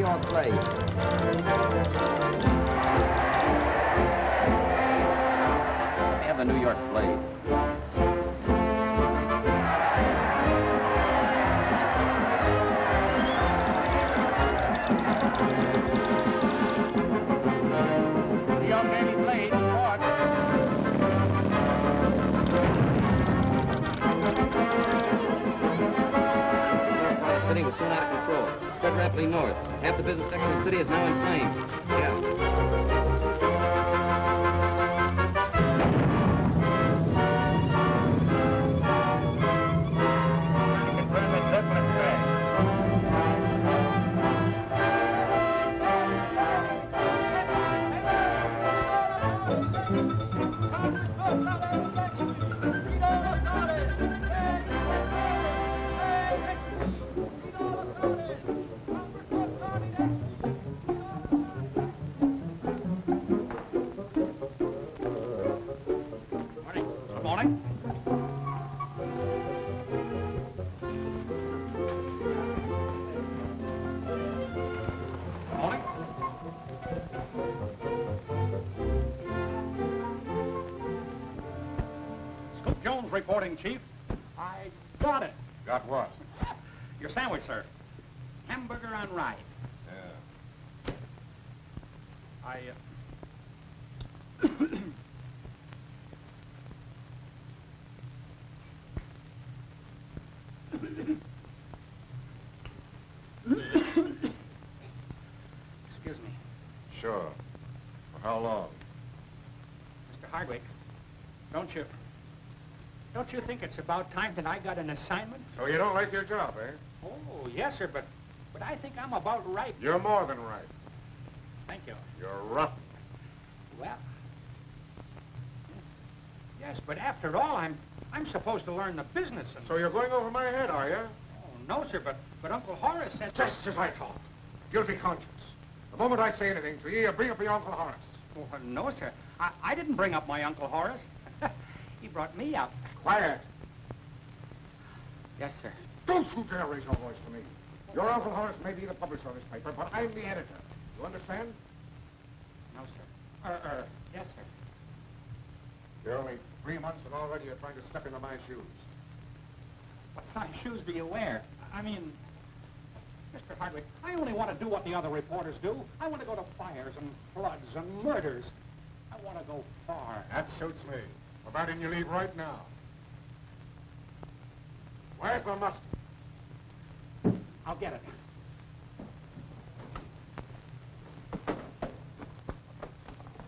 York play. They have the New York play. The young lady played sport. The city was soon out of control. Spread rapidly north. Half the business section of the city is now in flames. Yeah. Reporting, Chief. I got it. Got what? Your sandwich, sir. Hamburger on rye. Yeah. Excuse me. Sure. For how long? Mr. Hardwick, don't you think it's about time that I got an assignment? So you don't like your job, eh? Oh, yes, sir, but I think I'm about right. You're more than right. Thank you. You're rough. Well, yes, but after all, I'm supposed to learn the business. And... So you're going over my head, are you? Oh, no, sir, but Uncle Horace said... Just as I thought. Guilty conscience. The moment I say anything to you, you bring up your Uncle Horace. Oh, no, sir. I didn't bring up my Uncle Horace. He brought me up. Quiet. Yes, sir. Don't you dare raise your voice to me. Your Uncle Horace may be the publisher of this paper, but I'm the editor. You understand? No, sir. Yes, sir. You're only 3 months and already you're trying to step into my shoes. What size shoes do you wear? I mean, Mr. Hardwick, I only want to do what the other reporters do. I want to go to fires and floods and murders. I want to go far. That suits me. Providing you leave right now. Where's the mustard? I'll get it.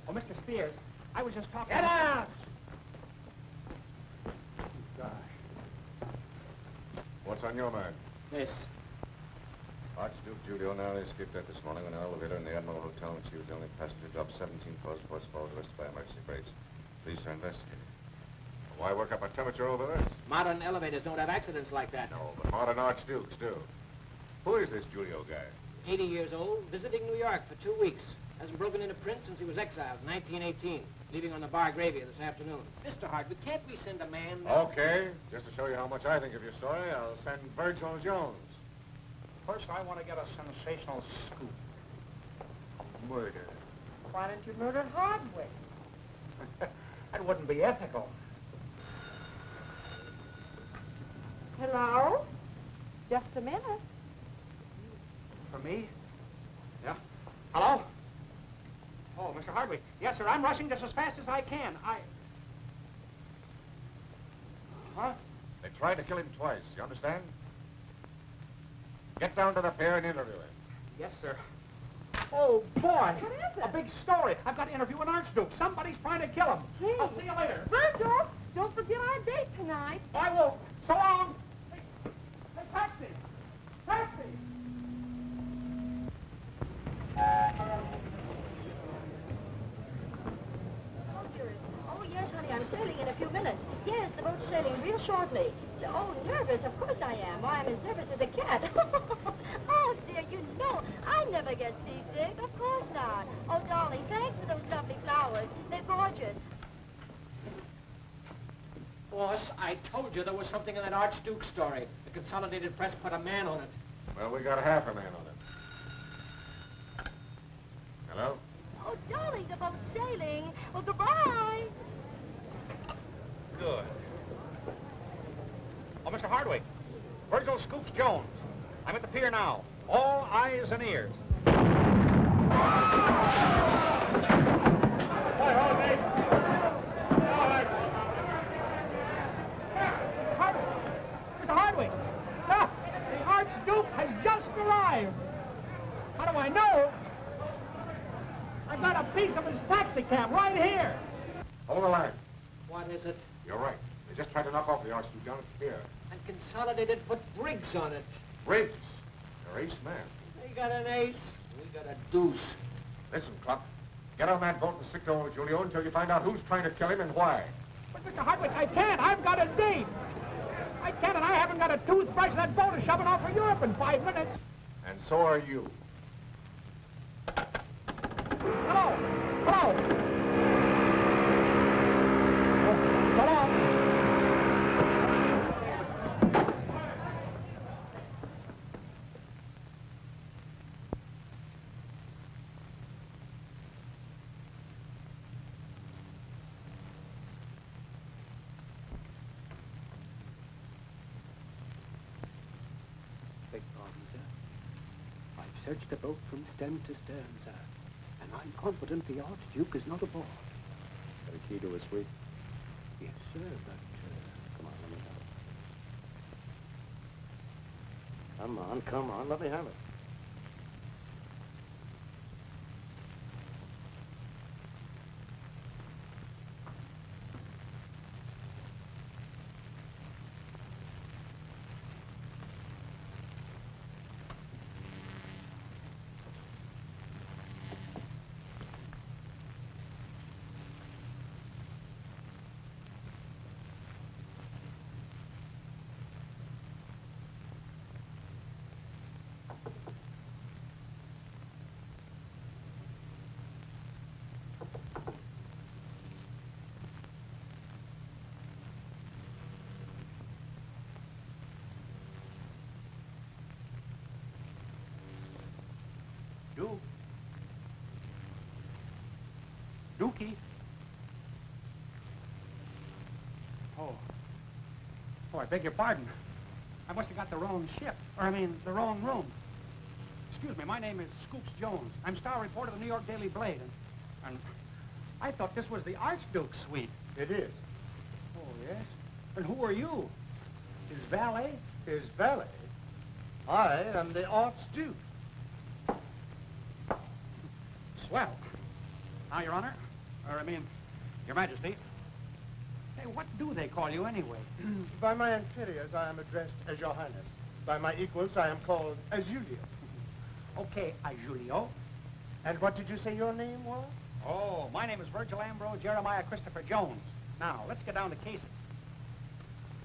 Oh, Mr. Spears, I was just talking... Get out! Gosh. What's on your mind? This. Archduke Julio narrowly escaped death this morning when an elevator in the Admiral Hotel, and she was the only passenger, dropped 17 floors before Falls, arrested by emergency brakes. Police are investigating. Why work up a temperature over this? Modern elevators don't have accidents like that. No, but modern archdukes do. Who is this Julio guy? 80 years old, visiting New York for 2 weeks. Hasn't broken into print since he was exiled in 1918, leaving on the Bar Gravia this afternoon. Mr. Hardwick, can't we send a man... Okay, just to show you how much I think of your story, I'll send Virgil Jones. First, I want to get a sensational scoop. Murder. Why don't you murder Hardwick? That wouldn't be ethical. Hello? Just a minute. For me? Yeah. Hello? Oh, Mr. Hardwick. Yes, sir, I'm rushing just as fast as I can. Huh? They tried to kill him twice, you understand? Get down to the pier and interview him. Yes, sir. Oh, boy. What is it? A big story. I've got to interview an Archduke. Somebody's trying to kill him. Gee. I'll see you later. Virgil, don't forget our date tonight. I won't. So long. Hey, taxi. Taxi. Oh, yes, honey, I'm sailing in a few minutes. Yes, the boat's sailing real shortly. Oh, nervous? Of course I am. Why, I'm as nervous as a cat. Oh, dear, you know, I never get seasick. Of course not. Oh, darling, thanks for those lovely flowers. They're gorgeous. Boss, I told you there was something in that Archduke story. The Consolidated Press put a man on it. Well, we got half a man on it. Hello? Oh, darling, the boat's sailing. Well, goodbye. Good. Oh, Mr. Hardwick. Virgil Scoops Jones. I'm at the pier now. All eyes and ears. Mr. Hardwick. Look, the Archduke has just arrived. How do I know? I've got a piece of his taxi cab right here. Hold the line. What is it? You're right. They just tried to knock off the Archduke down at the pier. And Consolidated put Briggs on it. Briggs, your ace man. They got an ace. We got a deuce. Listen, Cluck. Get on that boat and stick to old Julio until you find out who's trying to kill him and why. But, Mr. Hardwick, I can't. I've got a date. I can't, and I haven't got a toothbrush, and that boat is shoving off for Europe in 5 minutes. And so are you. Hello. Hello. Oh, so long. Beg pardon, sir. I've searched the boat from stem to stern, sir. And I'm confident the Archduke is not aboard. Got a key to his suite? Yes, sir, but, come on, let me have it. Come on, let me have it. Dookie. Oh, I beg your pardon. I must have got the wrong ship. The wrong room. Excuse me, my name is Scoops Jones. I'm star reporter of the New York Daily Blade, and I thought this was the Archduke's suite. It is. Oh, yes? And who are you? His valet? His valet? I am the Archduke. Swell. Now, Your Honor, Your Majesty. Hey, what do they call you anyway? By my inferiors, I am addressed as Your Highness. By my equals, I am called as Julio. Okay, Julio. And what did you say your name was? Oh, my name is Virgil Ambrose Jeremiah Christopher Jones. Now, let's get down to cases.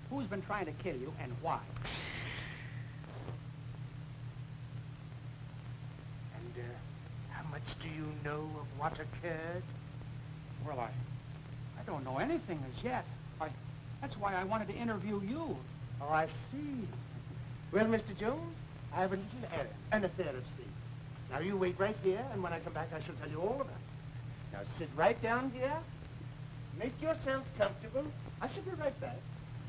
Who's been trying to kill you and why? And, how much do you know of what occurred? Well, I don't know anything as yet. That's why I wanted to interview you. Oh, I see. Well, Mr. Jones, I have a little errand, an affair of state. Now, you wait right here, and when I come back, I shall tell you all about it. Now, sit right down here. Make yourself comfortable. I shall be right back.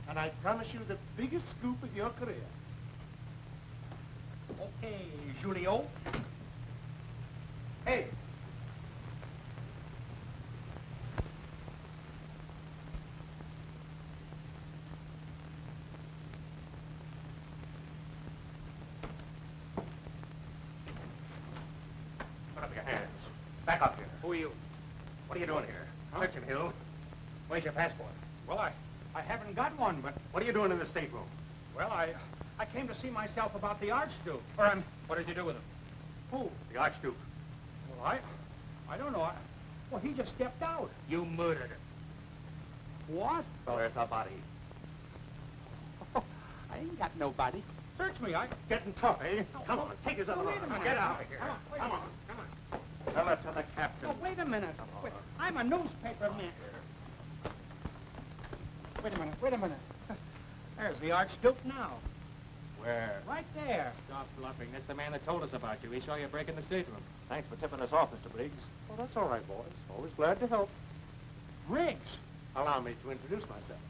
And I promise you the biggest scoop of your career. Okay, Julio. Hey! Put up your hands. Back up here. Who are you? What are you doing here? Huh? Searching Hill. Where's your passport? Well, I haven't got one, but... What are you doing in the stateroom? Well, I came to see myself about the Archduke. Or, what did you do with him? Who? The Archduke. Well, I don't know. Well, he just stepped out. You murdered him. What? Where's the body? I ain't got nobody. Search me, Getting tough, eh? Come on, take his other wait a arm. minute. Get out of here. Come on, wait a Come on. minute. Come on. Tell it to the captain. Oh, wait a minute. Wait, I'm a newspaper man. Wait a minute. There's the Archduke now. Where? Right there. Stop bluffing. That's the man that told us about you. We saw you break in the stateroom. Thanks for tipping us off, Mr. Briggs. Well, that's all right, boys. Always glad to help. Briggs. Allow me to introduce myself.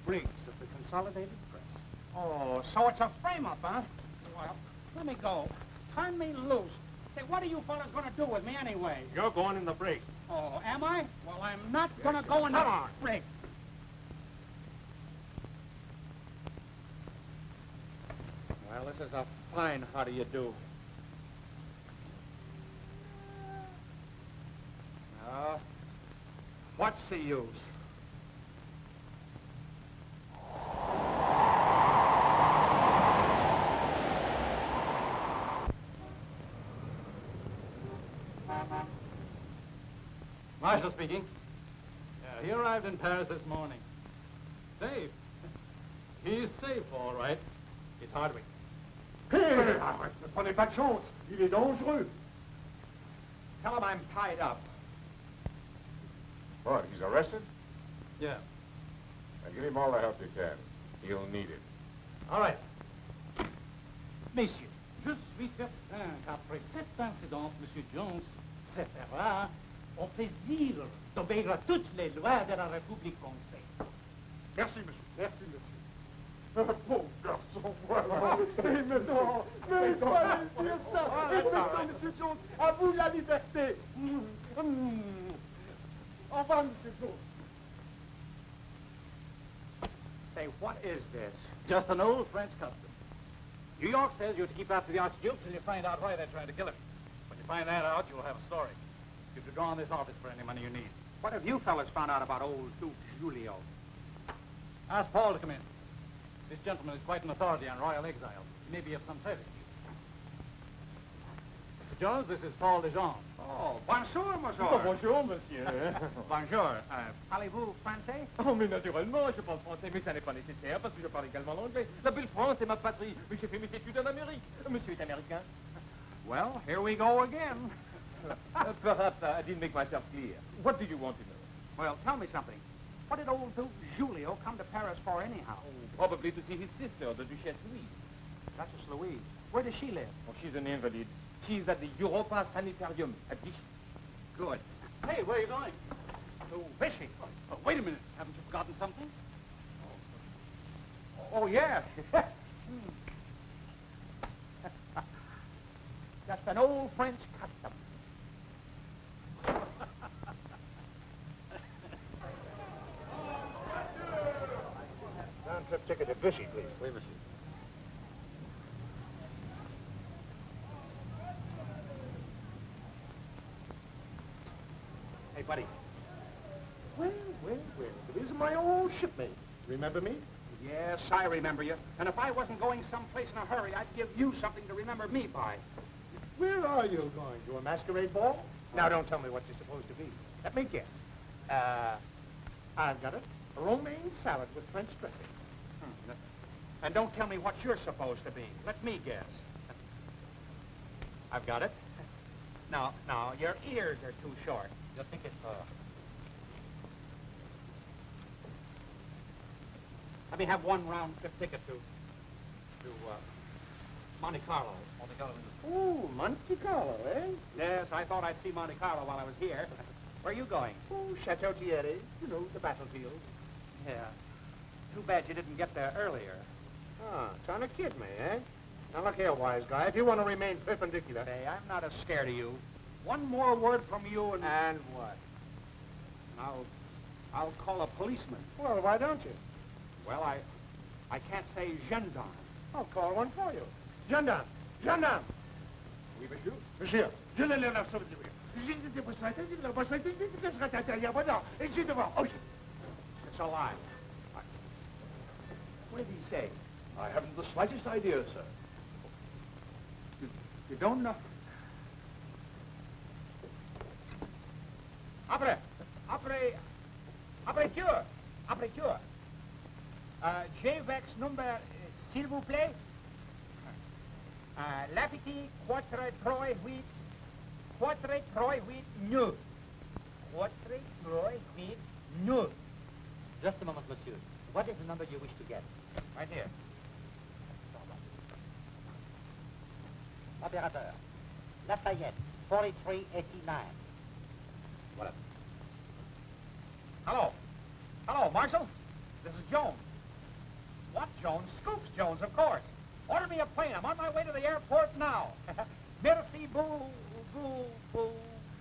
Briggs of the Consolidated Press. Oh, so it's a frame-up, huh? Well, let me go. Turn me loose. Say, what are you fellas going to do with me anyway? You're going in the brig. Oh, am I? Well, I'm not going to go in the brig. Well, this is a fine how do you do. Now, what's the use? Marshal speaking. He arrived in Paris this morning. Safe. He's safe, all right. It's Hardwick. Hé! Ne prenez pas de chance. Il est dangereux. Tell him I'm tied up. What, he's arrested? Yeah. Then give him all the help you can. He'll need it. All right. Messieurs, Je suis certain qu'après cet incident, M. Jones se fera au plaisir d'obéir à toutes les lois de la République française. Merci, monsieur. Merci, monsieur. Pauvre garçon, voilà. Mais non, mais pas dire ça. Et maintenant, monsieur Jones, à vous la liberté. Au revoir, monsieur Jones. say, what is this? Just an old French custom. New York says you're to keep after the Archduke. Till you find out why they're trying to kill him. When you find that out, you'll have a story. You can draw on this office for any money you need. What have you fellas found out about old Duke Julio? Ask Paul to come in. This gentleman is quite an authority on royal exile. He may be of some service to you. Mr. Jones, this is Paul Lejean. Oh, bonjour, monsieur. Oh, bonjour, monsieur. Bonjour. Parlez-vous français? Oh, mais naturellement, je parle français, mais ça n'est pas nécessaire parce que je parle également l'anglais. La belle France est ma patrie, mais j'ai fait mes études en Amérique. Monsieur est américain? Well, here we go again. Perhaps I didn't make myself clear. What do you want to know? Well, tell me something. What did old Duke Julio come to Paris for anyhow? Probably to see his sister, the Duchess Louise. Duchess Louise. Where does she live? Oh, she's an invalid. She's at the Europa Sanitarium at Vichy. Good. Hey, where are you going? To Vichy. Oh, wait a minute. Haven't you forgotten something? Oh, yeah. Just an old French custom. Round-trip ticket to Vichy, please. Oui, monsieur. Hey, buddy. Well, it is my old shipmate. Remember me? Yes, I remember you. And if I wasn't going someplace in a hurry, I'd give you something to remember me by. Where are you going? To a masquerade ball? Now, don't tell me what you're supposed to be. Let me guess. I've got it. Romaine salad with French dressing. And don't tell me what you're supposed to be. Let me guess. I've got it. Now, your ears are too short. Just think it. Let me have one round-trip ticket to Monte Carlo. Monte Carlo. Ooh, Monte Carlo, eh? Yes, I thought I'd see Monte Carlo while I was here. Where are you going? Oh, Chateau Thierry. You know, the battlefield. Yeah. Too bad you didn't get there earlier. Ah, trying to kid me, eh? Now, look here, wise guy. If you want to remain perpendicular... Hey, I'm not as scared of you. One more word from you and... And what? I'll call a policeman. Well, why don't you? Well, I can't say gendarme. I'll call one for you. Gendarme! Gendarme! Oui, monsieur. Monsieur, je l'ai l'air d'absolument. J'ai pas ça, It's a lie. What did he say? I haven't the slightest idea, sir. You don't know? Après cure. J-Vex number, s'il vous plaît. L'appetit 438 9. 438 9. Just a moment, monsieur. What is the number you wish to get? Right here. Opérateur. Lafayette, 4389. What? Hello. Hello, Marshal. This is Jones. What Jones? Scoops Jones, of course. Order me a plane. I'm on my way to the airport now. Merci, boo, boo, boo.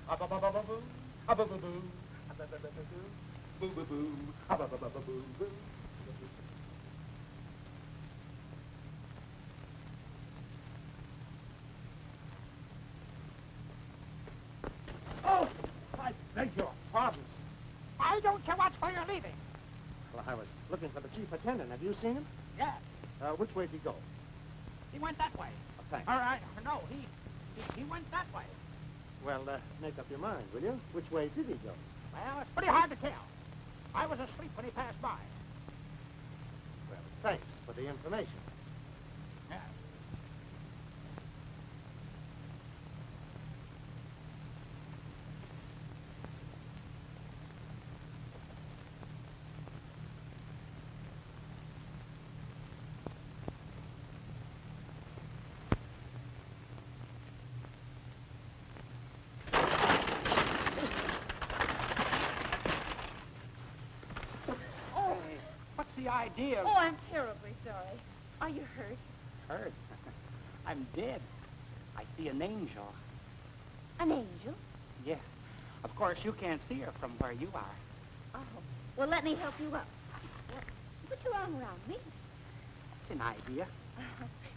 Boo, boo, boo, boo. Boo, boo, boo. Boo, boo. Oh, I beg your pardon. Why don't you watch where you're leaving? Well, I was looking for the chief attendant. Have you seen him? Yeah, Which way did he go? he went that way. Thanks. All right. No, he went that way. Well, make up your mind, will you? Which way did he go? Well, it's pretty hard to tell. I was asleep when he passed by. Well, thanks for the information. Yeah. What's the idea? Oh, I'm terribly sorry. Are you hurt? Hurt? I'm dead. I see an angel. An angel? Yeah. Of course, you can't see her from where you are. Oh, well, let me help you up. Put your arm around me. That's an idea.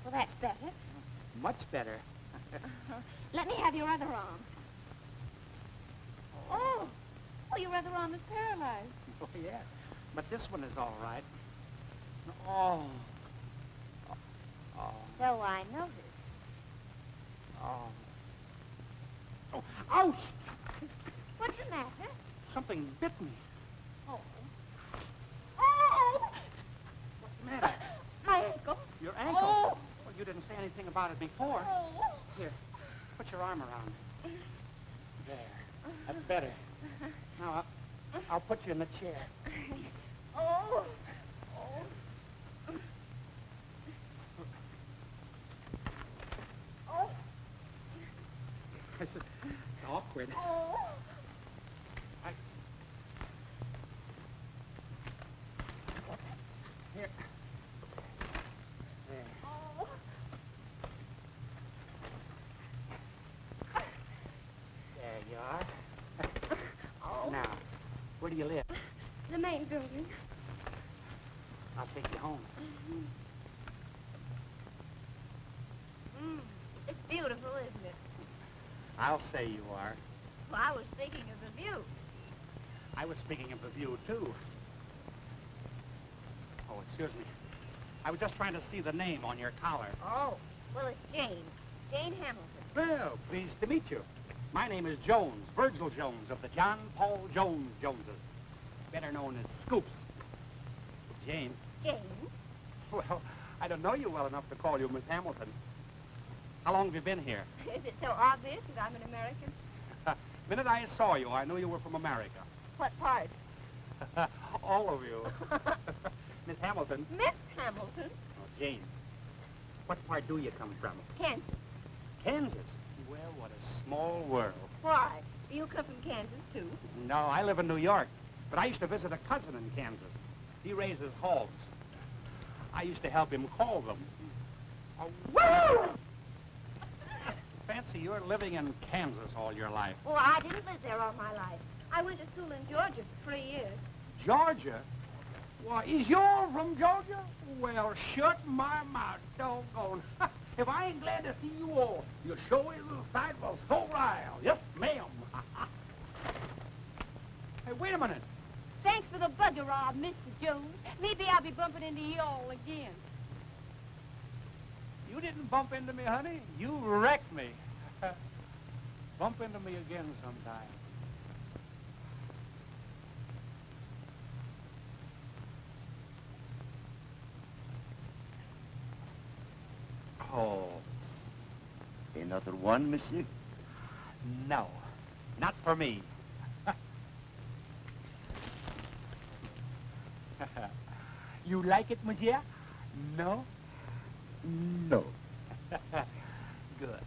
Well, that's better. Much better. Let me have your other arm. Oh, your other arm is paralyzed. Oh, yeah. But this one is all right. Oh. Oh. So I noticed. Oh. Oh, ouch! What's the matter? Something bit me. Oh. Oh! What's the matter? My ankle. Your ankle? Oh. Well, you didn't say anything about it before. Oh. Here, put your arm around me. There. That's better. Now, I'll put you in the chair. Oh. Oh. This is awkward. Oh. Here. There. Oh. There you are. Oh. Now, where do you live? The main building. I'll take you home. It's beautiful, isn't it? I'll say you are. Well, I was thinking of the view. I was speaking of the view, too. Oh, excuse me. I was just trying to see the name on your collar. Oh, well, it's Jane. Jane Hamilton. Well, pleased to meet you. My name is Jones, Virgil Jones, of the John Paul Jones Joneses, better known as Scoops. Jane. Jane? Well, I don't know you well enough to call you Miss Hamilton. How long have you been here? Is it so obvious that I'm an American? The minute I saw you, I knew you were from America. What part? All of you. Miss Hamilton. Miss Hamilton. Oh, Jane. What part do you come from? Kansas. Kansas? Well, what a small world. Why? Do you come from Kansas, too? No, I live in New York, but I used to visit a cousin in Kansas. He raises hogs. I used to help him call them. Oh, woo! Fancy you're living in Kansas all your life. Well, I didn't live there all my life. I went to school in Georgia for 3 years. Georgia? Why, is you from Georgia? Well, shut my mouth, doggone. If I ain't glad to see you all, you sure is a sight of a so rile. Yes, ma'am. Hey, wait a minute. Thanks for the bugger rob, Mr. Jones. Maybe I'll be bumping into you all again. You didn't bump into me, honey. You wrecked me. Bump into me again sometime. Oh. Another one, monsieur? No, not for me. You like it, monsieur? No? No. Good.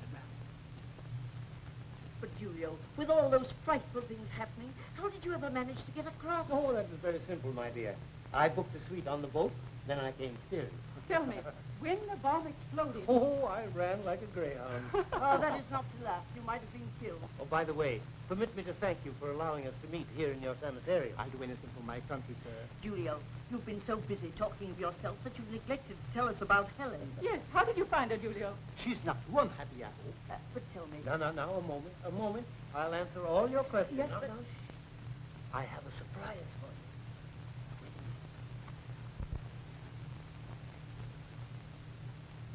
Julio, with all those frightful things happening, how did you ever manage to get across? Oh, that was very simple, my dear. I booked a suite on the boat, then I came steering. Tell me, when the bomb exploded... Oh, I ran like a greyhound. Oh, that is not to laugh. You might have been killed. Oh, by the way, permit me to thank you for allowing us to meet here in your sanitarium. I'll do anything for my country, sir. Julio, you've been so busy talking of yourself that you've neglected to tell us about Helen. Yes, how did you find her, Julio? She's not one happy apple. But tell me... Now, a moment. I'll answer all your questions. Yes, Now, but... now, shh. I have a surprise for you.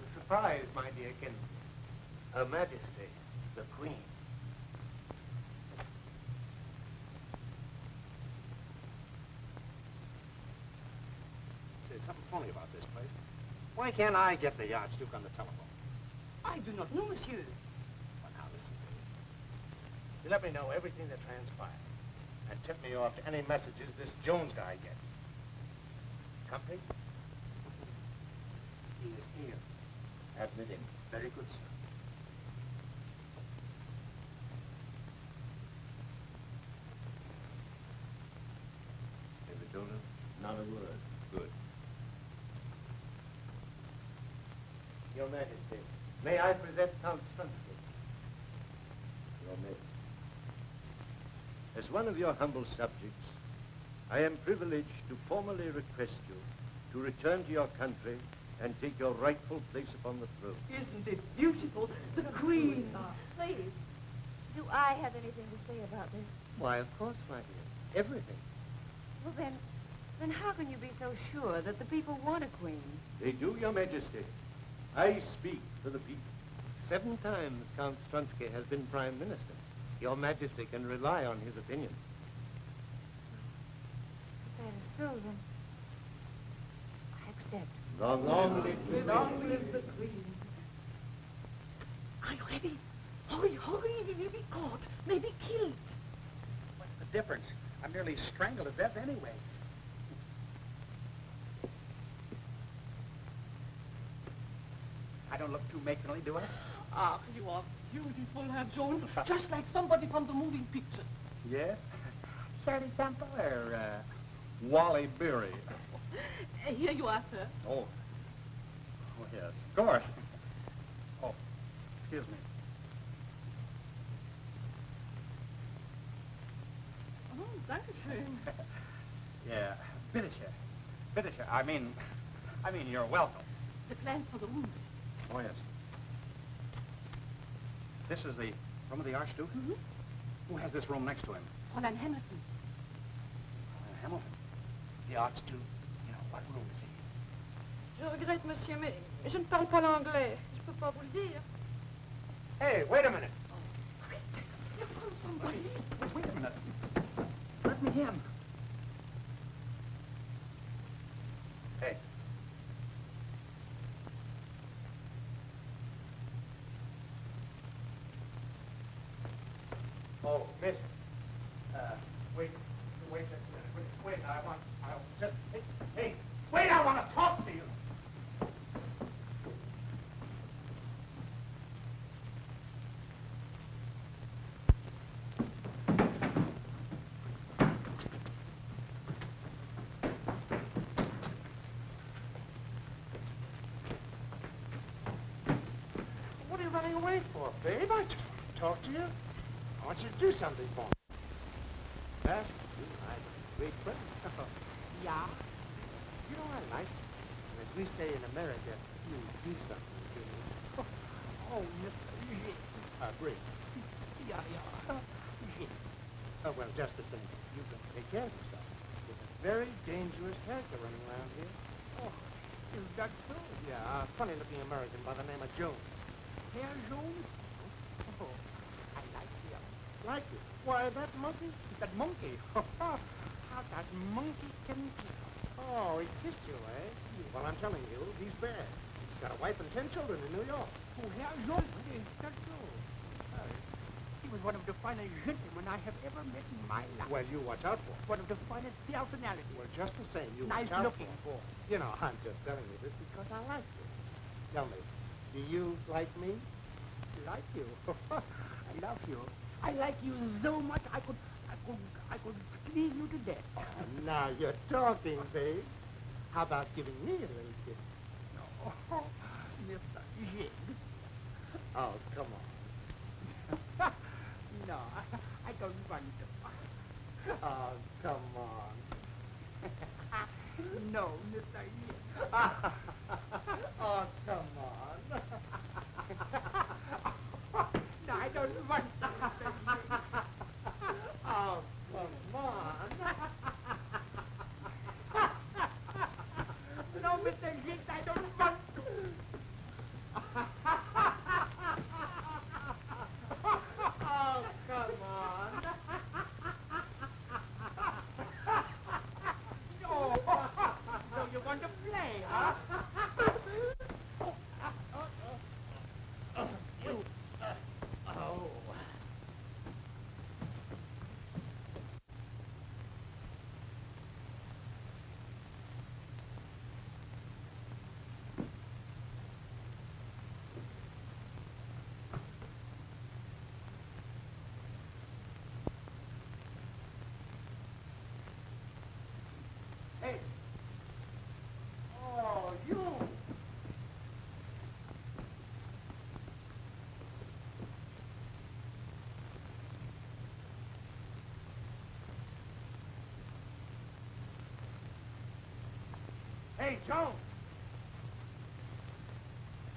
The surprise, my dear Ken. Her Majesty, the Queen. There's something funny about this place. Why can't I get the Archduke on the telephone? I do not know, monsieur. Well, now, listen to me. You let me know everything that transpired. And tip me off to any messages this Jones guy gets. Company? He is here. Admit him. Very good, sir. Ever told him? Not a word. Good. Your Majesty, may I present Count Strunsky? Your Majesty. As one of your humble subjects, I am privileged to formally request you to return to your country and take your rightful place upon the throne. Isn't it beautiful? The Queen. Please, do I have anything to say about this? Why, of course, my dear. Everything. Well, then how can you be so sure that the people want a queen? They do, Your Majesty. I speak for the people. 7 times Count Strunsky has been Prime Minister. Your Majesty can rely on his opinion. If that is so, then I accept. Long Live the Queen. Are you ready? Hurry, we will be caught, maybe killed. What's the difference? I'm nearly strangled to death anyway. I don't look too matronly, do I? Ah, you are beautiful, Herr Jones. Just like somebody from the moving pictures. Yes? Shirley Temple or Wally Beery? Here you are, sir. Oh, yes, of course. Oh, excuse me. Oh, dankeschön. Yeah, bitteschön. Bitteschön. I mean, you're welcome. The plan for the rooms. Oh, yes. This is the room of the Archduke? Mm-hmm. Who has this room next to him? Fräulein Hamilton. Hamilton. The Archduke. You know, what room is he? Je regrette, monsieur, mais je ne parle pas l'anglais. Je peux pas vous le dire. Hey, wait a minute. Here comes somebody. Wait a minute. Let me in. Hey. Oh, miss. Wait just a minute. Wait, hey, wait, I want to talk to you. What are you running away for, babe? I talk to you. I want you to do something for me. That you and I are great friends. Yeah. You know, I like it. And as we say in America, you do something to me. Oh, Mr. Great. Yeah. Oh, well, just the same. You've got to take care of yourself. There's a very dangerous character running around here. Oh, is that so? Yeah, a funny-looking American by the name of Jones. Herr Jones? Oh, I like him. Like it? Why, that monkey? That monkey. How that monkey can kill. Oh, he kissed you, eh? Well, I'm telling you, he's bad. He's got a wife and 10 children in New York. Oh, Herr Jones, is that so? He was one of the finest gentlemen I have ever met in my life. Well, you watch out for him. One of the finest personalities. Well, just the same, you nice watch out looking for him. boy. You know, I'm just telling you this because I like you. Tell me, do you like me? Like you. I love you. I like you so much I could squeeze you to death. Now you're talking, babe. How about giving me a little kiss? No, Mr. Jig. Oh, come on. No, I don't want to. Oh, come on. No, Mr. Jig. Oh, come on. No, I don't want to, Mr. Jig. Oh, come on. No, Mr. Jig, I don't want to. Oh, come on. No. So you want to play, huh? You. Oh. Hey. Oh, you. Hey, Joe.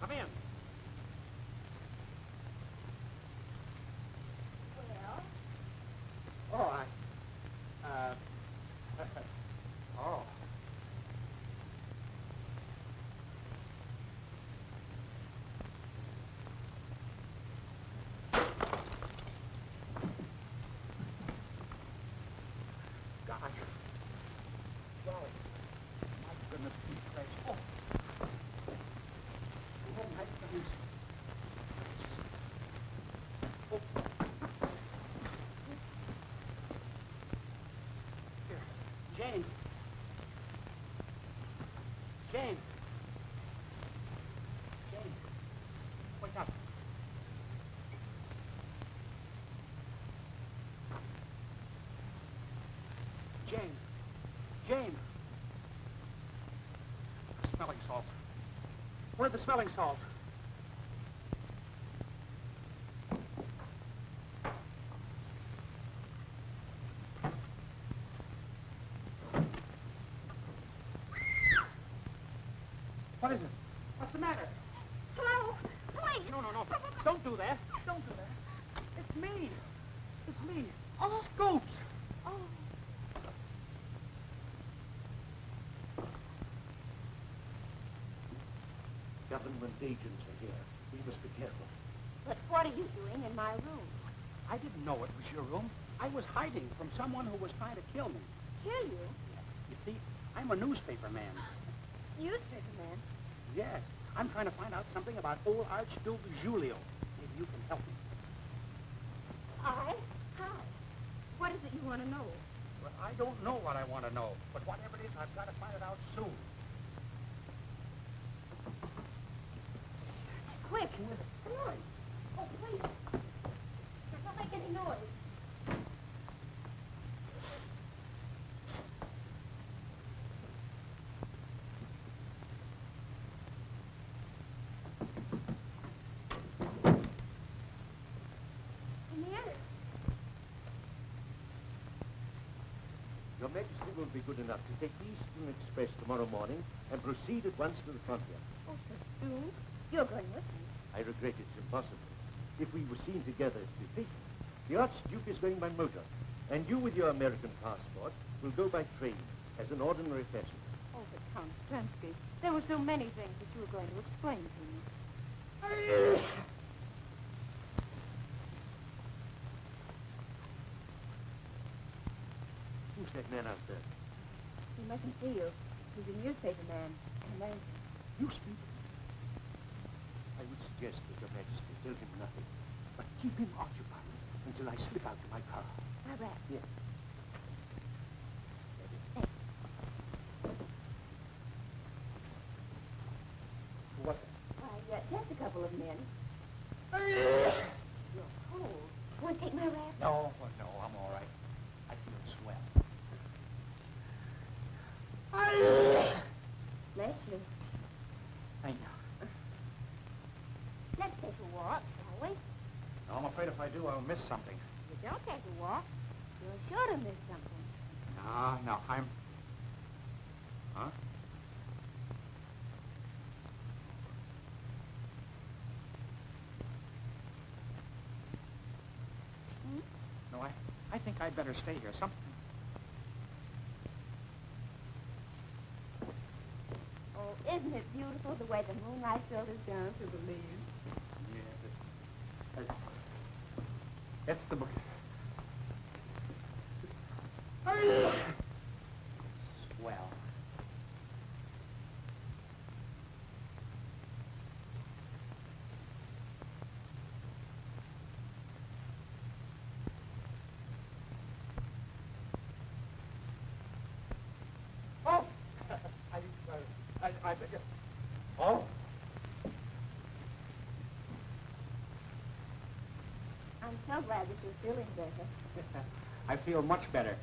Come in. Well, Oh, oh. Gosh. Golly. My goodness, these place. Oh. Oh, my goodness. Oh. Here. Jane. Jane. Jane. Wake up. Jane. Jane. Smelling salt. Where's the smelling salt? What is it? What's the matter? hello, please. No. Don't do that. Don't do that. It's me. It's me. Oh. Scoops. Oh. Government agents are here. We must be careful. But what are you doing in my room? I didn't know it was your room. I was hiding from someone who was trying to kill me. Kill you? You see, I'm a newspaper man. Newspaper man? Yes. I'm trying to find out something about old Archduke Giulio. Maybe you can help me. I? How? What is it you want to know? Well, I don't know what I want to know, but whatever it is, I've got to find it out soon. Quick. Come on. Oh, please. Don't make any noise. Come here. Your Majesty will be good enough to take the Eastern Express tomorrow morning and proceed at once to the frontier. Oh, so soon? You're going with me. I regret it's impossible. If we were seen together, it'd be fatal. The Archduke is going by motor, and you with your American passport will go by train as an ordinary passenger. Oh, but Count Stransky, there were so many things that you were going to explain to me. Who's that man out there? He mustn't see you. He's a newspaper man. American. Newspaper? I would suggest that Your Majesty tell him nothing, but keep him occupied until I slip out to my car. All right. Yes. What? Why, just a couple of men. You're cold. Quick, take my wrap? No, well, no, I'm all right. I feel swell. Bless you. Thank you. Let's take a walk, shall we? No, I'm afraid if I do, I'll miss something. If you don't take a walk, you're sure to miss something. No, I'm... Huh? Hmm? No, I think I'd better stay here. Something... Oh, isn't it beautiful the way the moonlight filters down through the leaves? Yes, it's the book. Swell. Oh! I think it... Oh! I'm so glad that you're feeling better. I feel much better.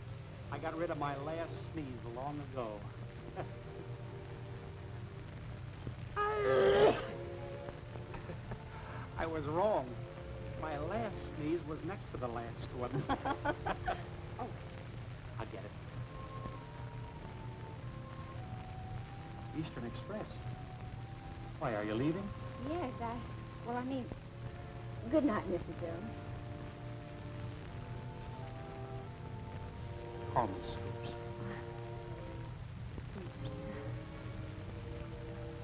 I got rid of my last sneeze long ago. I was wrong. My last sneeze was next to the last one. Oh, I'll get it. Eastern Express. Why, are you leaving? Yes, good night, Mr. Jones. Call me Scoops.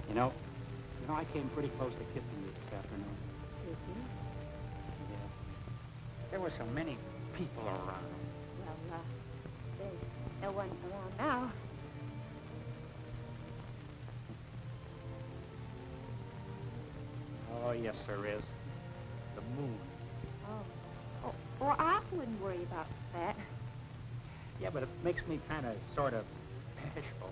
You know, I came pretty close to kissing you this afternoon. Did you? Yeah. There were so many people around. Well, there's no one around now. Oh, yes, there is. The moon. Oh, well, I wouldn't worry about that. Yeah, but it makes me kind of, sort of, bashful.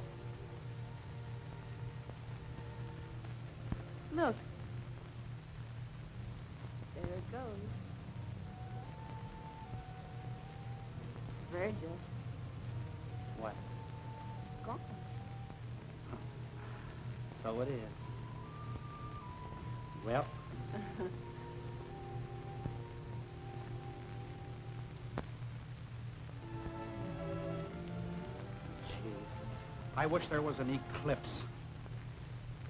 Look. There it goes. Virgil. What? Gone. So it is. Well... I wish there was an eclipse.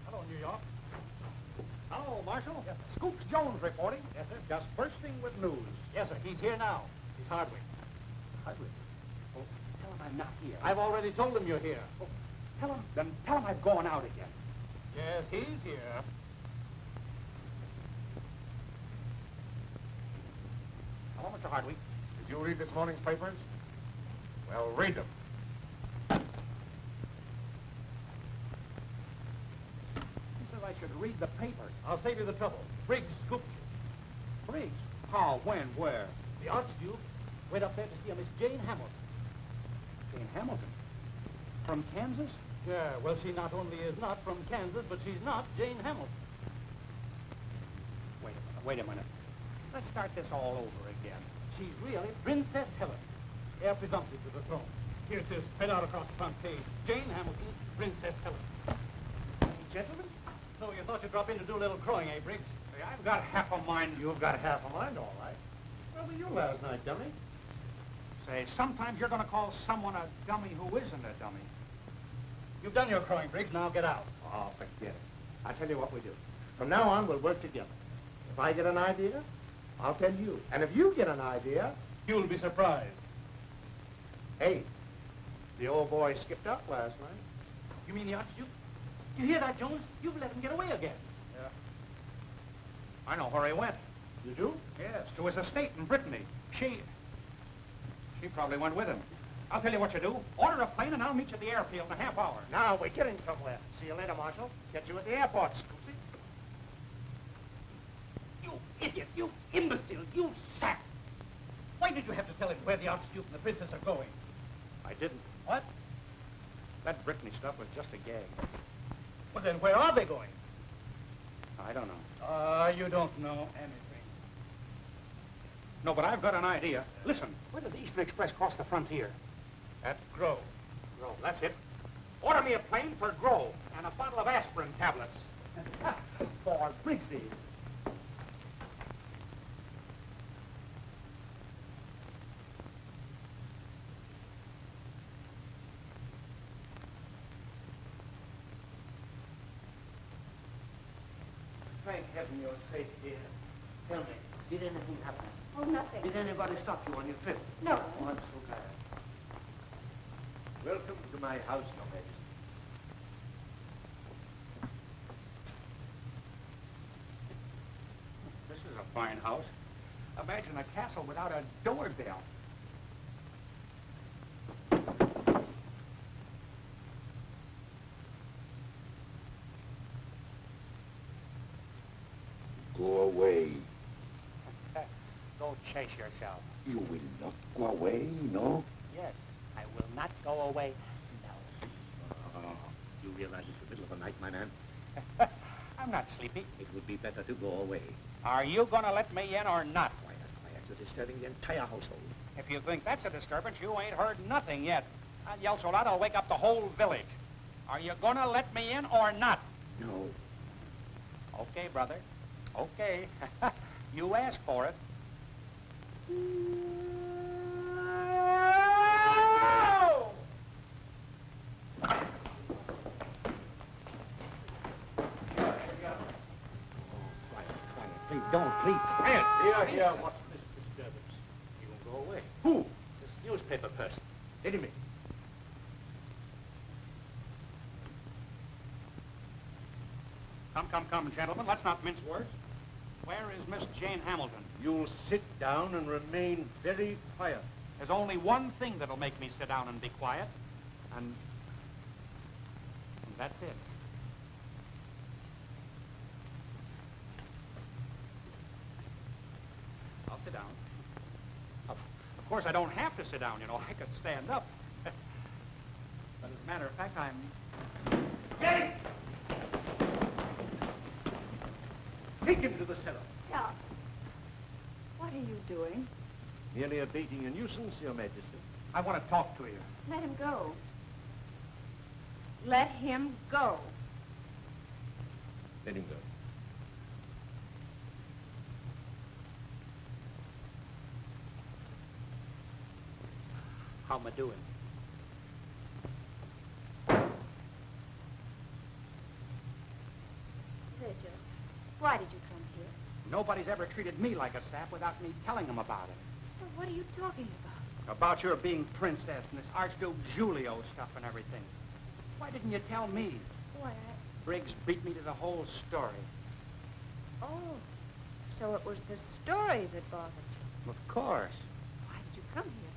Hello, New York. Hello, Marshal. Yes, Scoops Jones reporting. Yes, sir. Just bursting with news. Yes, sir. He's here now. He's Hardwick. Hardwick? Oh, tell him I'm not here. I've already told him you're here. Oh, tell him I've gone out again. Yes, he's here. Hello, Mr. Hardwick. Did you read this morning's papers? Well, read them. I should read the papers. I'll save you the trouble. Briggs scooped you. Briggs? How? When? Where? The Archduke went up there to see a Miss Jane Hamilton. Jane Hamilton? From Kansas? Yeah, well, she not only is not from Kansas, but she's not Jane Hamilton. Wait a minute. Let's start this all over again. She's really Princess Helen, heir presumptive to the throne. Here it is, spread out across the front page. Jane Hamilton, Princess Helen. Gentlemen? So you thought you'd drop in to do a little crowing, eh, Briggs? Hey, I've got half a mind. You've got half a mind, all right. Where were you last night, dummy? Say, sometimes you're going to call someone a dummy who isn't a dummy. You've done your crowing, Briggs. Now get out. Oh, forget it. I'll tell you what we do. From now on, we'll work together. If I get an idea, I'll tell you. And if you get an idea... You'll be surprised. Hey, the old boy skipped out last night. You mean the Archduke? You hear that, Jones? You've let him get away again. Yeah. I know where he went. You do? Yes, to his estate in Brittany. She probably went with him. I'll tell you what you do. Order a plane and I'll meet you at the airfield in a half hour. Now, we're getting somewhere. See you later, Marshal. Get you at the airport, Scoopsy. You idiot! You imbecile! You sap! Why did you have to tell him where the Archduke and the Princess are going? I didn't. What? That Brittany stuff was just a gag. Well, then where are they going? I don't know. You don't know anything. No, but I've got an idea. Listen, where does the Eastern Express cross the frontier? At Grove. Grove, that's it. Order me a plane for Grove and a bottle of aspirin tablets. For Briggsy. Thank heaven you're safe, dear. Tell me, did anything happen? Oh, nothing. Did anybody stop you on your trip? No. Oh, I'm so glad. Welcome to my house, Your Majesty. This is a fine house. Imagine a castle without a doorbell. Go away. Go chase yourself. You will not go away, no? Yes, I will not go away. You realize it's the middle of the night, my man? No. I'm not sleepy. It would be better to go away. Are you going to let me in or not? Quiet, quiet. You're disturbing the entire household. If you think that's a disturbance, you ain't heard nothing yet. I'll yell so loud I'll wake up the whole village. Are you going to let me in or not? No. Okay, brother. Okay. You asked for it. Please, quiet. Here, what's this disturbance? He won't go away. Who? This newspaper person. Let him in. Come, gentlemen. Let's not mince words. Where is Miss Jane Hamilton? You'll sit down and remain very quiet. There's only one thing that'll make me sit down and be quiet, and that's it. I'll sit down. Of course, I don't have to sit down, you know. I could stand up. But as a matter of fact, I'm... Jane! Take him to the cellar. Yeah. What are you doing? Merely abating a nuisance, Your Majesty. I want to talk to you. Let him go. Let him go. Let him go. How am I doing? Virgil, why did you come here? Nobody's ever treated me like a sap without me telling them about it. Well, what are you talking about? About your being princess and this Archduke Giulio stuff and everything. Why didn't you tell me? Why, Briggs beat me to the whole story. Oh, so it was the story that bothered you. Of course. Why did you come here?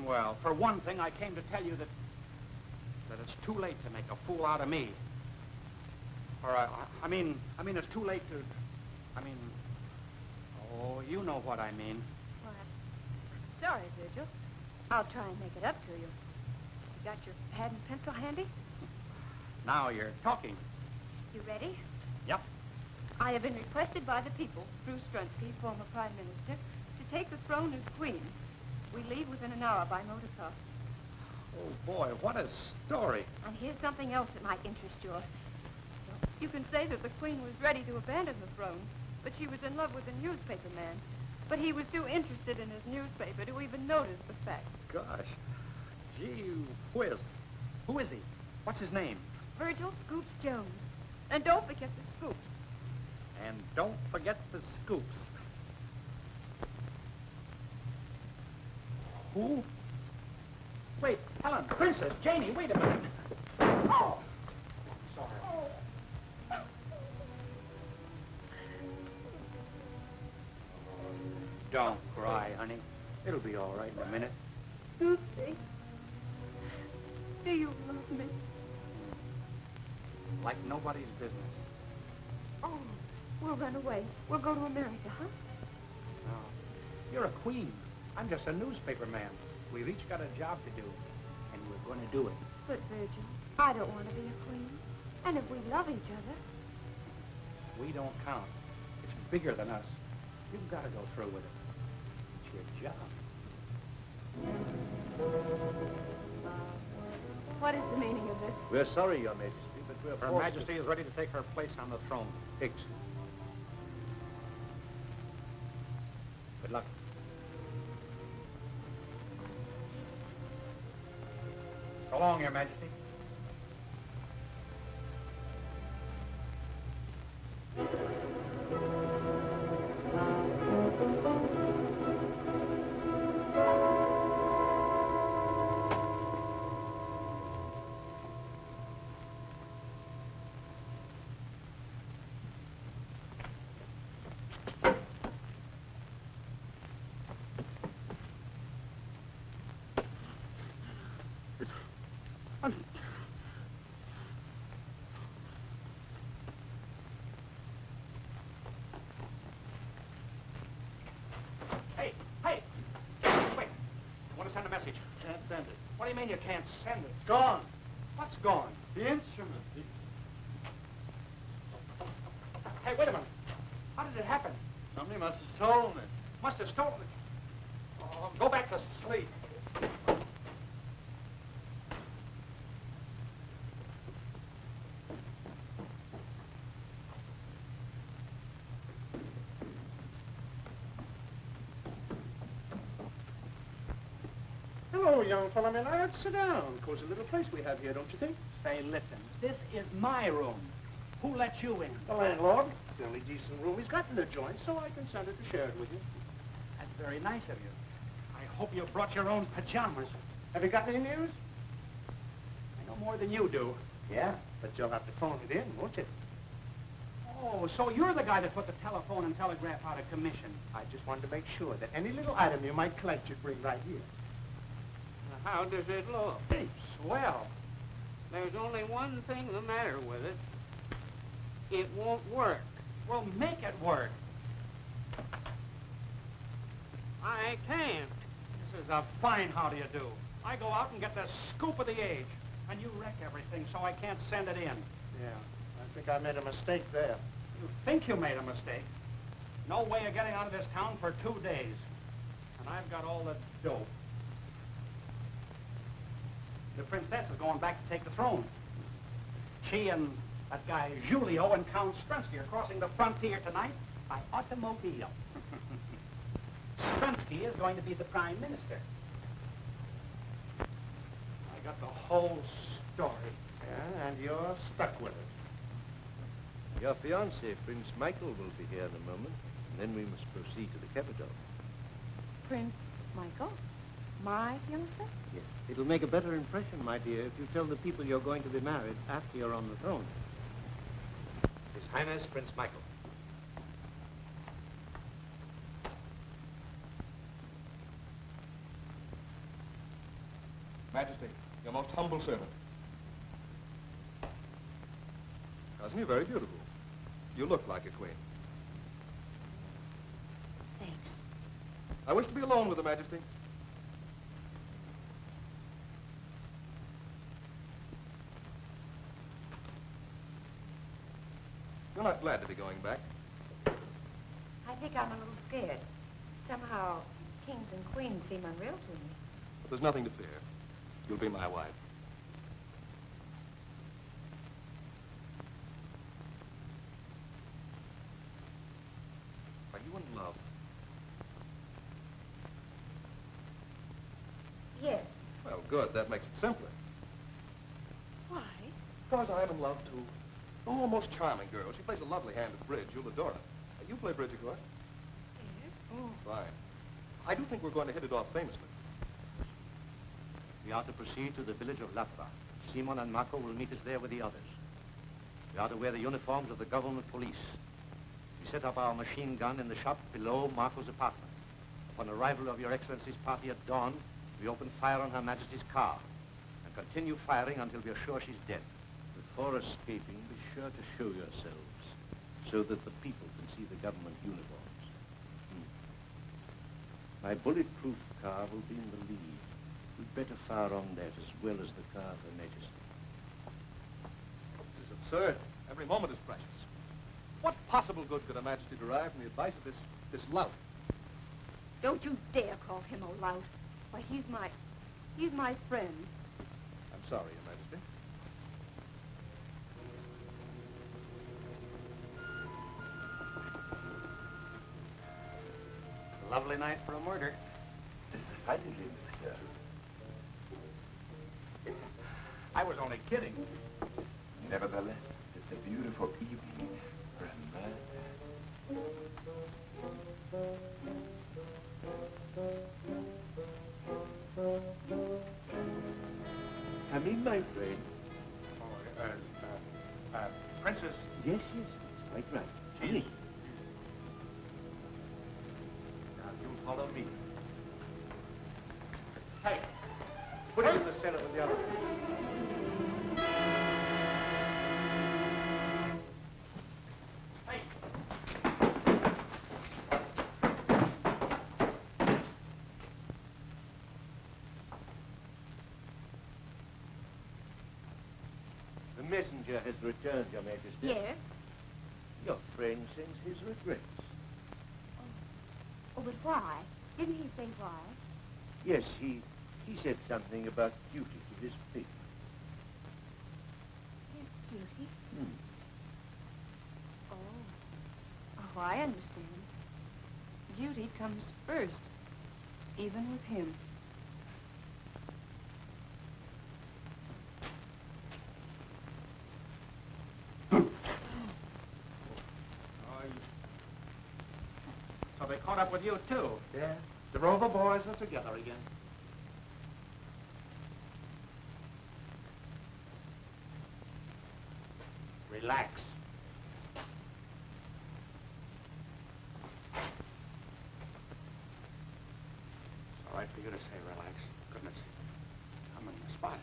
Well, for one thing, I came to tell you that it's too late to make a fool out of me. Or, I mean, it's too late to... Oh, you know what I mean. Well, I'm sorry, Virgil. I'll try and make it up to you. You got your pad and pencil handy? Now you're talking. You ready? Yep. I have been requested by the people, through Strunsky, former Prime Minister, to take the throne as Queen. We leave within an hour by motor car. Oh, boy, what a story. And here's something else that might interest you. You can say that the Queen was ready to abandon the throne, but she was in love with a newspaper man. But he was too interested in his newspaper to even notice the fact. Gosh. Gee whiz. Who is he? What's his name? Virgil Scoops Jones. And don't forget the scoops. And don't forget the scoops. Who? Wait, Helen, Princess, Janie, wait a minute. Oh! Sorry. Don't cry, honey. It'll be all right in a minute. You think? Do you love me? Like nobody's business. Oh, we'll run away. We'll go to America, huh? No. You're a queen. I'm just a newspaper man. We've each got a job to do, and we're going to do it. But, Virgil, I don't want to be a queen. And if we love each other... We don't count. It's bigger than us. You've got to go through with it. your job. What is the meaning of this? We're sorry, Your Majesty, but we're Her forced Majesty is ready to take her place on the throne. Higgs. Good luck. So long, Your Majesty. Hey, hey! Wait. I want to send a message. Can't send it. What do you mean you can't send it? It's gone. What's gone? The instrument. Hey, wait a minute. How did it happen? Somebody must have stolen it. Must have stolen it. Oh, go back to sleep. Hello, young fella. My lad. Sit down. Cozy little place we have here, don't you think? Say, listen, this is my room. Who let you in? The landlord. Fairly decent room he's got in the joint, so I consented to share it with you. That's very nice of you. I hope you brought your own pajamas. Have you got any news? I know more than you do. Yeah, but you'll have to phone it in, won't you? Oh, so you're the guy that put the telephone and telegraph out of commission. I just wanted to make sure that any little item you might collect you'd bring right here. How does it look? Hey, swell. There's only one thing the matter with it. It won't work. Well, make it work. I can't. This is a fine how do you do. I go out and get the scoop of the age, and you wreck everything, so I can't send it in. Yeah, I think I made a mistake there. You think you made a mistake? No way of getting out of this town for 2 days. And I've got all the dough. The princess is going back to take the throne. She and that guy Julio and Count Strunsky are crossing the frontier tonight by automobile. Strunsky is going to be the prime minister. I got the whole story. Yeah, and you're stuck with it. Your fiancé, Prince Michael, will be here in a moment, and then we must proceed to the capital. Prince Michael? My fiancé? Yes. It'll make a better impression, my dear, if you tell the people you're going to be married after you're on the throne. His Highness Prince Michael. Majesty, your most humble servant. Cousin, you're very beautiful. You look like a queen. Thanks. I wish to be alone with Her Majesty. You're not glad to be going back. I think I'm a little scared. Somehow, kings and queens seem unreal to me. But there's nothing to fear. You'll be my wife. Are you in love? Yes. Well, good. That makes it simpler. Why? Because I'm in love, too. Oh, most charming girl. She plays a lovely hand at bridge. You'll adore her. You play bridge, of course? Yes. Oh, fine. I do think we're going to hit it off famously. We are to proceed to the village of Lafra. Simon and Marco will meet us there with the others. We are to wear the uniforms of the government police. We set up our machine gun in the shop below Marco's apartment. Upon arrival of Your Excellency's party at dawn, we open fire on Her Majesty's car and continue firing until we are sure she's dead. Before escaping, be sure to show yourselves so that the people can see the government uniforms. My bulletproof car will be in the lead. We'd better fire on that as well as the car of Her Majesty. This is absurd. Every moment is precious. What possible good could Her Majesty derive from the advice of this lout? Don't you dare call him a lout. Why, he's my friend. I'm sorry, Your Majesty. Lovely night for a murder. Decidedly, monsieur. I was only kidding. Nevertheless, it's a beautiful evening for a murder. Come in, my friend. Princess. Yes, yes, that's quite right. Come in. Now, you follow me. Hey, put him in the center with the other. The messenger has returned, Your Majesty. Yes? Your friend sends his regrets. Oh, but why? Didn't he say why? Yes, he said something about duty to his people. His duty? Hmm. Oh, I understand. Duty comes first, even with him. So they caught up with you, too. Yeah. The Rover boys are together again. Relax. It's all right for you to say relax. Goodness. I'm in the spot.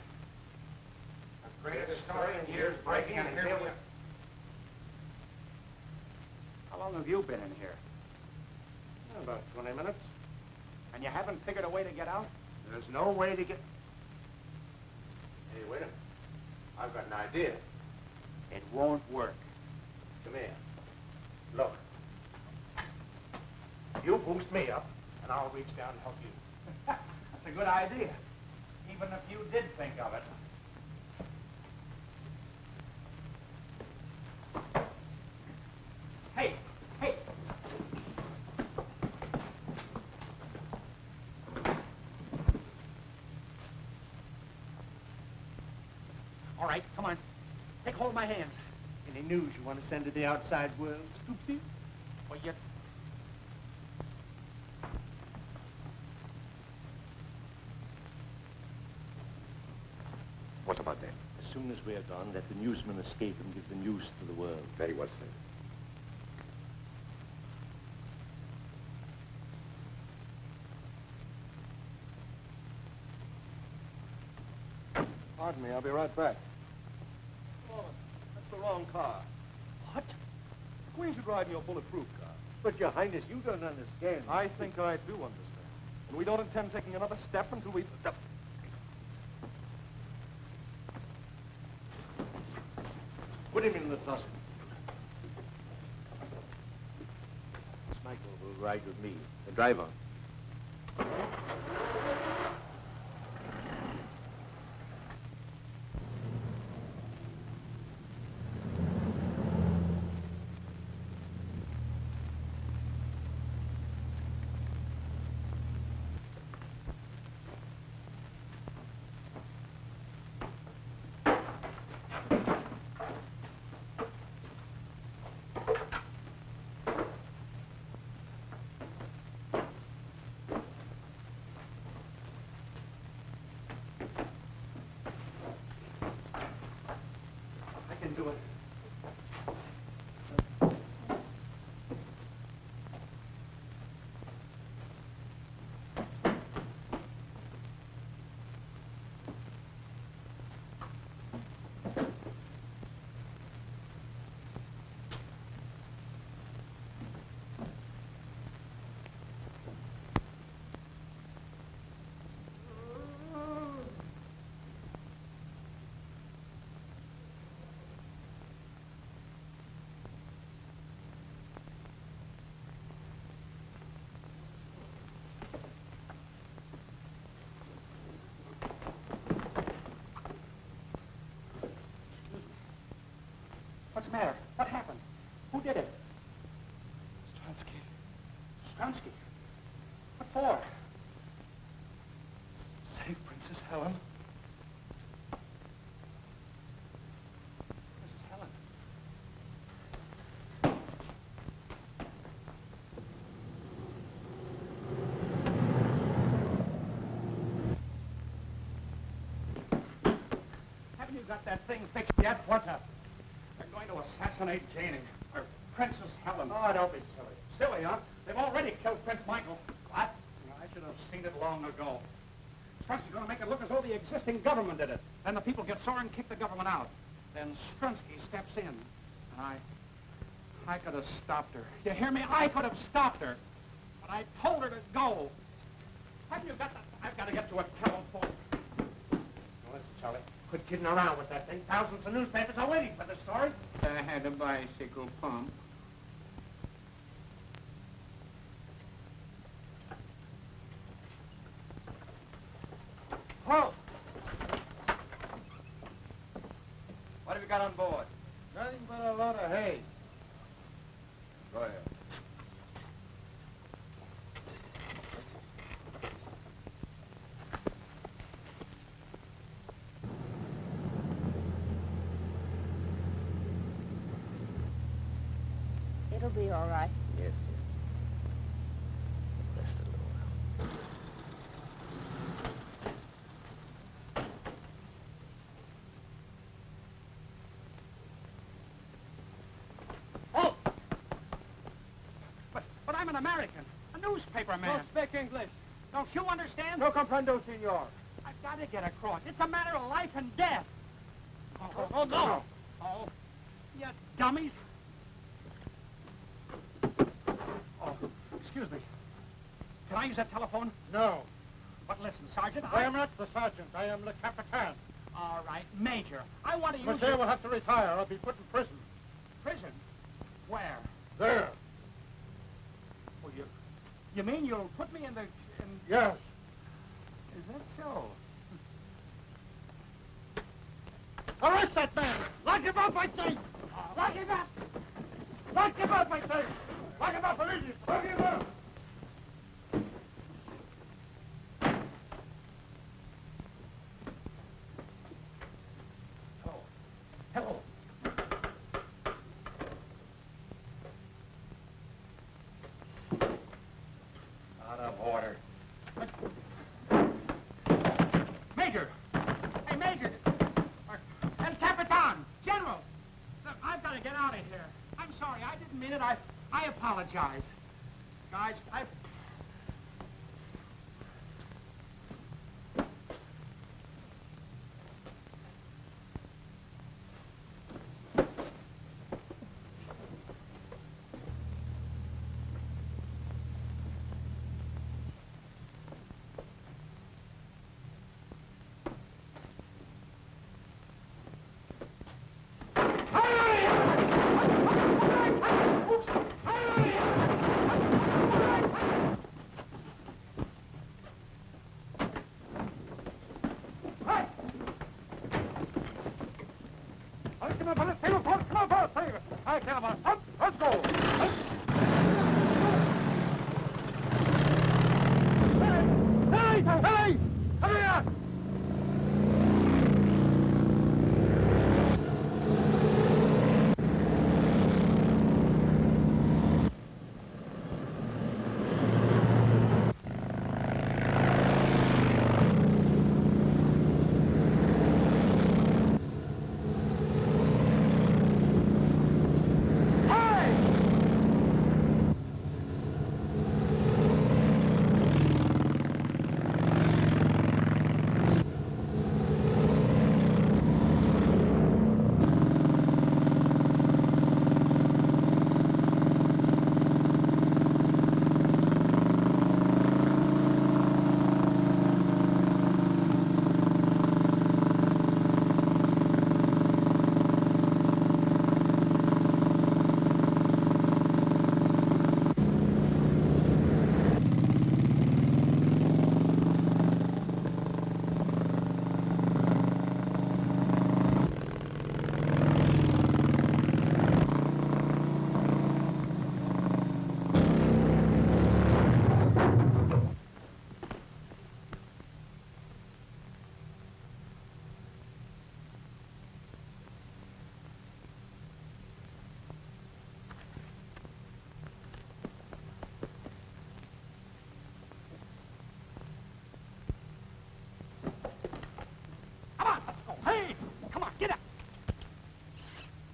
The greatest story in years breaking, and here we are. How long have you been in here? About 20 minutes. And you haven't figured a way to get out? There's no way to get... Hey, wait a minute. I've got an idea. It won't work. Come here. Look. You boost me up, and I'll reach down and help you. That's a good idea. Even if you did think of it. Hey! Hey! All right, come on. Take hold of my hands. Any news you want to send to the outside world, Scoopsy? Well, you... What about that? As soon as we are gone, let the newsman escape and give the news to the world. Very well said. Pardon me, I'll be right back. Oh, that's the wrong car. What? The Queen should ride in your bulletproof car. But, Your Highness, you don't understand. I think I do understand. And we don't intend taking another step until we... Put him in the closet. Miss Michael will ride with me. The driver. I can do it. the matter? What happened? Who did it? Stronsky. Stronsky? What for? Save Princess Helen. Mrs. Helen. Haven't you got that thing fixed yet? What's up? They're going to assassinate Janie. Or Princess Helen. Oh, don't be silly. Silly, huh? They've already killed Prince Michael. What? I should have seen it long ago. Strunsky's going to make it look as though the existing government did it. Then the people get sore and kick the government out. Then Strunsky steps in. And I could have stopped her. You hear me? I could have stopped her. But I told her to go. Haven't you got that? I've got to get to a telephone. Now, listen, Charlie. Quit kidding around with that thing. Thousands of newspapers are waiting for the story. I had a bicycle pump. Halt! What have you got on board? Nothing but a lot of hay. Go ahead. It'll be all right. Yes, dear. Rest a little while. Oh! But I'm an American. A newspaper man. Don't speak English. Don't you understand? No comprendo, senor. I've got to get across. It's a matter of life and death. Oh, no. Oh, you dummies. Oh, excuse me. Can I use that telephone? No. But listen, Sergeant, I am not the sergeant. I am the capitan. All right, Major. I want to use Monsieur will have to retire or be put in prison. Prison? Where? There. Oh, you mean you'll put me in the... Yes. Is that so? Arrest that man! Lock him up, I say! Lock him up! Lock him up, I say! Lock him up immediately! Lock him up! Hello. Out of order. Major! Hey, Major! El Capitan! General! Look, I've got to get out of here. I'm sorry, I didn't mean it. I apologize. Guys, Let's go! Hey! Hey! Hurry up!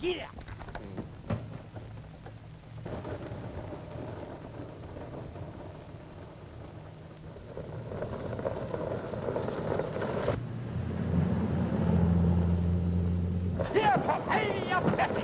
Get up. Here, Pop. Hey, up, Bessie.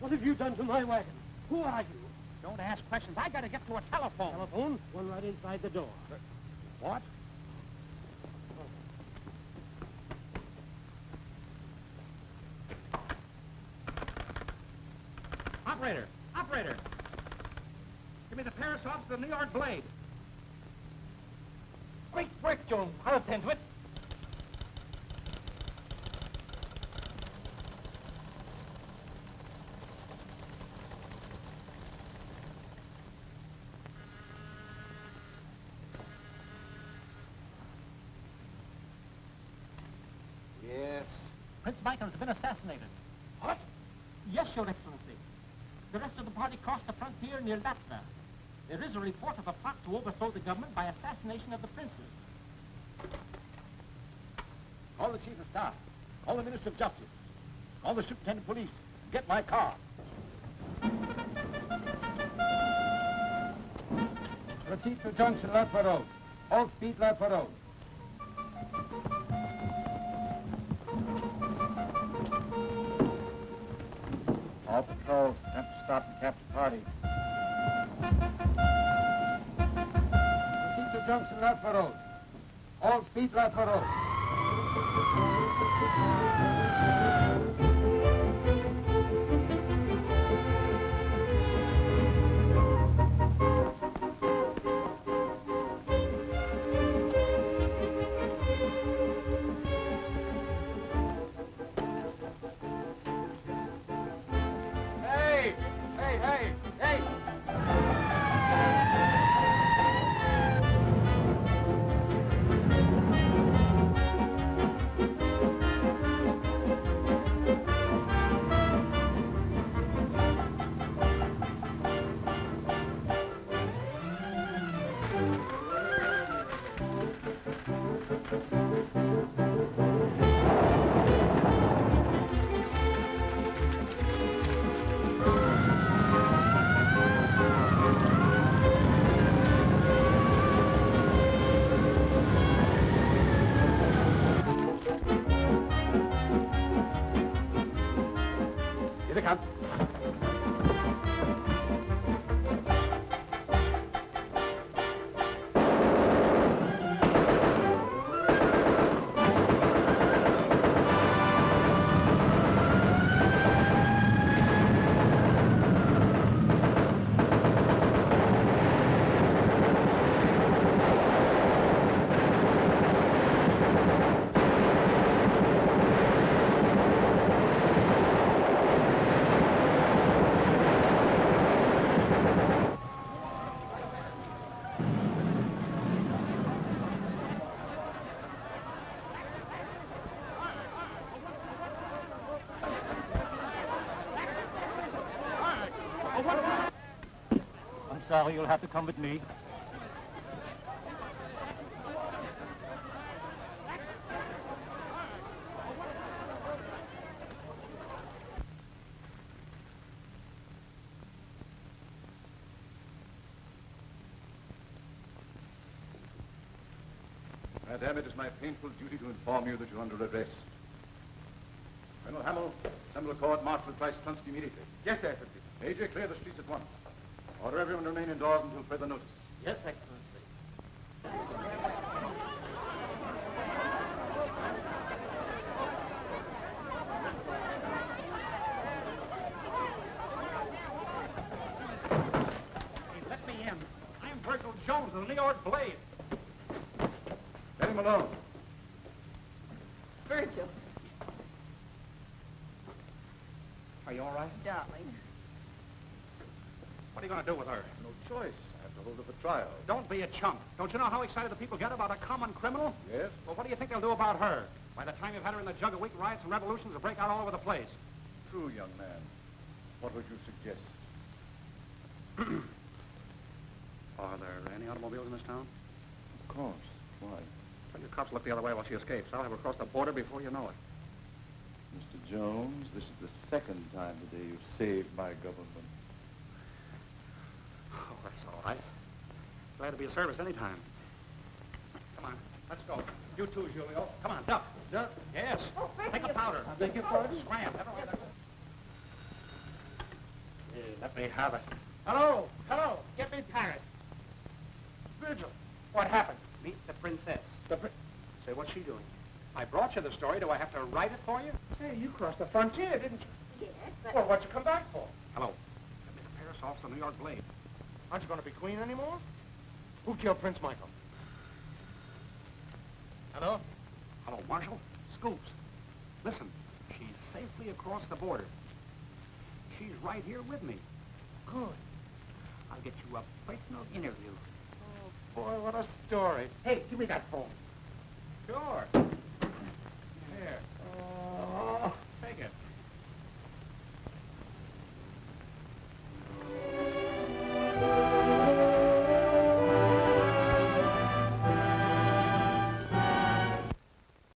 What have you done to my wagon? Who are you? Don't ask questions. I gotta get to a telephone. Telephone? One right inside the door. What? Operator! Operator! Give me the Paris office of the New York Blade. Great work, Jones. I'll attend to it. Yes. Prince Michael has been assassinated. What? Yes, Your Excellency. The rest of the party crossed the frontier near Latva. There is a report of a plot to overthrow the government by assassination of the princes. Call the chief of staff. Call the minister of justice. Call the superintendent of police. Get my car. Proceed to Junction Latva Road. All speed Latva Road. All patrols attempt to stop and capture party. Proceed to Junction Latva Road. All speed Latva Road. sorry, you'll have to come with me. Madame, it is my painful duty to inform you that you're under arrest. Colonel Hamill, assemble a court, march with Price Klunsky immediately. Yes, Excellency. Major, clear the streets at once. Order everyone to remain indoors until further notice. Yes, Excellency. Hey, let me in. I'm Virgil Jones of the New York Blade. Let him alone. Virgil. Are you all right? Darling. What are you going to do with her? No choice. I have to hold up a trial. Don't be a chump. Don't you know how excited the people get about a common criminal? Yes? Well, what do you think they'll do about her? By the time you've had her in the jug, a week riots and revolutions will break out all over the place. True, young man. What would you suggest? Are there any automobiles in this town? Of course. Why? Tell your cops look the other way while she escapes. I'll have her cross the border before you know it. Mr. Jones, this is the second time today you've saved my government. Oh, that's all right. Glad to be of service anytime. Come on, let's go. You too, Julio. Come on, duck. Duck? Yes. Oh, Take the powder. I beg your pardon? Scram. Everywhere there. Here, let me have it. Hello, hello. Get me Paris. Virgil. What happened? Meet the princess. The Say, what's she doing? I brought you the story. Do I have to write it for you? Hey, you crossed the frontier, didn't you? Yes, but... Well, what'd you come back for? Hello. Let me Paris off the New York Blade. Aren't you going to be queen anymore? Who killed Prince Michael? Hello? Hello, Marshal. Scoops. Listen, she's safely across the border. She's right here with me. Good. I'll get you a personal interview. Oh, boy, what a story. Hey, give me that phone. Sure. Here.